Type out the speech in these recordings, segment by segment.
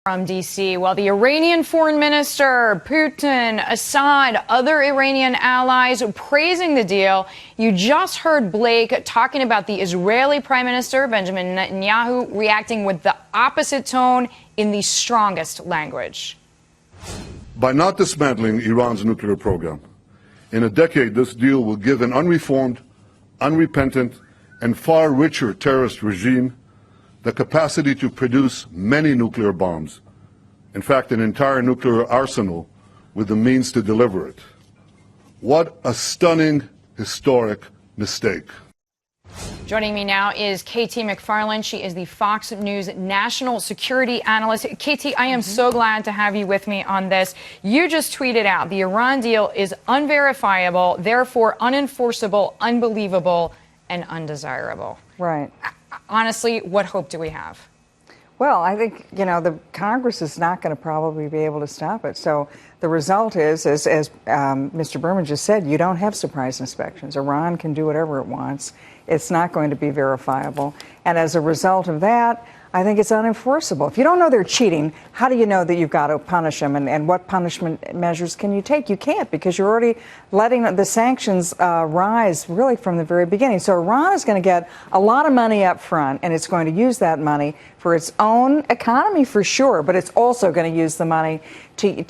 From D.C. Well, the Iranian foreign minister, Putin, Assad, other Iranian allies praising the deal. You just heard Blake talking about the Israeli Prime Minister, Benjamin Netanyahu, reacting with the opposite tone in the strongest language. By not dismantling Iran's nuclear program, in a decade, this deal will give an unreformed, unrepentant, and far richer terrorist regime the capacity to produce many nuclear bombs. In fact, an entire nuclear arsenal with the means to deliver it. What a stunning, historic mistake. Joining me now is KT McFarland. She is the Fox News national security analyst. KT, I am so glad to have you with me on this. You just tweeted out the Iran deal is unverifiable, therefore unenforceable, unbelievable, and undesirable. Right. Honestly, what hope do we have? Well, I think, the Congress is not going to probably be able to stop it. So the result is, as Mr. Berman just said, you don't have surprise inspections. Iran can do whatever it wants. It's not going to be verifiable. And as a result of that, I think it's unenforceable. If you don't know they're cheating, how do you know that you've got to punish them? And what punishment measures can you take? You can't, because you're already letting the sanctions rise really from the very beginning. So Iran is going to get a lot of money up front, and it's going to use that money for its own economy for sure, but it's also going to use the money to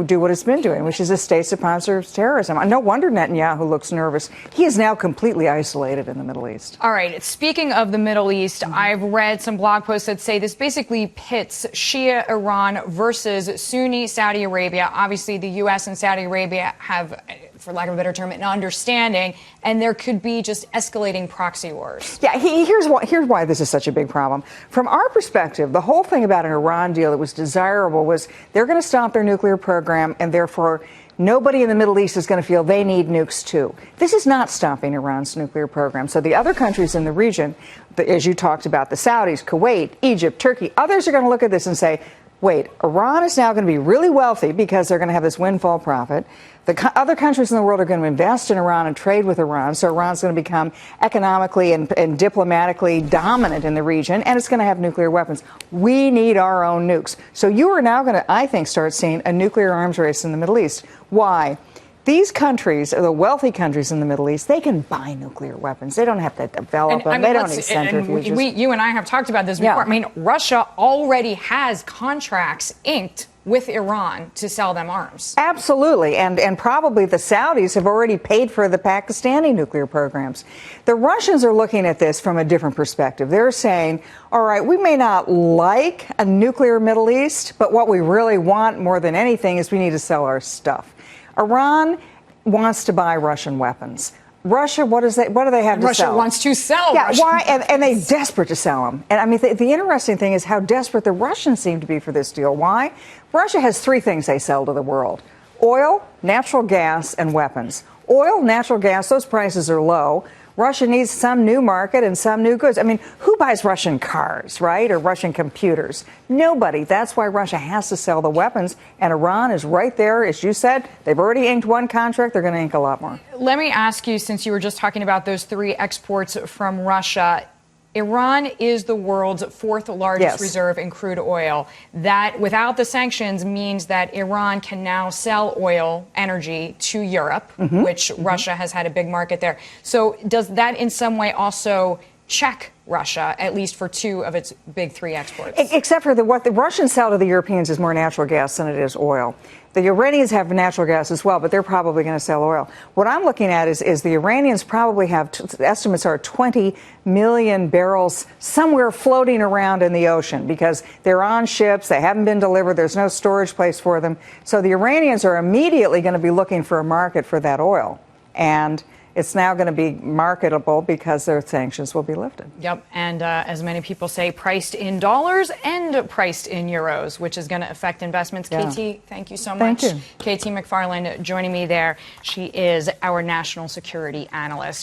do what it's been doing, which is a state-sponsored terrorism. No wonder Netanyahu looks nervous. He is now completely isolated in the Middle East. All right. Speaking of the Middle East, I've read some blog posts that say this basically pits Shia Iran versus Sunni Saudi Arabia. Obviously, the U.S. and Saudi Arabia have, for lack of a better term, an understanding, and there could be just escalating proxy wars. Yeah, here's why this is such a big problem. From our perspective, the whole thing about an Iran deal that was desirable was they're going to stop their nuclear program, and therefore nobody in the Middle East is going to feel they need nukes too. This is not stopping Iran's nuclear program. So the other countries in the region, as you talked about, the Saudis, Kuwait, Egypt, Turkey, others are going to look at this and say, wait, Iran is now going to be really wealthy because they're going to have this windfall profit. The other countries in the world are going to invest in Iran and trade with Iran, so Iran's going to become economically and diplomatically dominant in the region, and it's going to have nuclear weapons. We need our own nukes. So you are now going to, I think, start seeing a nuclear arms race in the Middle East. Why? These countries, the wealthy countries in the Middle East, they can buy nuclear weapons. They don't have to develop them. They don't need centrifuges. You and I have talked about this before. Yeah. I mean, Russia already has contracts inked with Iran to sell them arms. Absolutely. And probably the Saudis have already paid for the Pakistani nuclear programs. The Russians are looking at this from a different perspective. They're saying, all right, we may not like a nuclear Middle East, but what we really want more than anything is we need to sell our stuff. Iran wants to buy Russian weapons. Russia, what do they have to sell? Russia wants to sell. Yeah, Russian why? And they're desperate to sell them. And I mean, the interesting thing is how desperate the Russians seem to be for this deal. Why? Russia has three things they sell to the world: oil, natural gas, and weapons. Oil, natural gas, those prices are low. Russia needs some new market and some new goods. I mean, who buys Russian cars, right, or Russian computers? Nobody. That's why Russia has to sell the weapons, and Iran is right there. As you said, they've already inked one contract. They're going to ink a lot more. Let me ask you, since you were just talking about those three exports from Russia, Iran is the world's fourth largest reserve in crude oil. That, without the sanctions, means that Iran can now sell oil energy to Europe, which Russia has had a big market there. So does that in some way also check Russia, at least for two of its big three exports? Except for what the Russians sell to the Europeans is more natural gas than it is oil. The Iranians have natural gas as well, but they're probably going to sell oil. What I'm looking at is the Iranians probably have, estimates are 20 million barrels somewhere floating around in the ocean because they're on ships, they haven't been delivered, there's no storage place for them. So the Iranians are immediately going to be looking for a market for that oil. And it's now going to be marketable because their sanctions will be lifted. Yep. And as many people say, priced in dollars and priced in euros, which is going to affect investments. Yeah. KT, thank you so much. Thank you. KT McFarland joining me there. She is our national security analyst.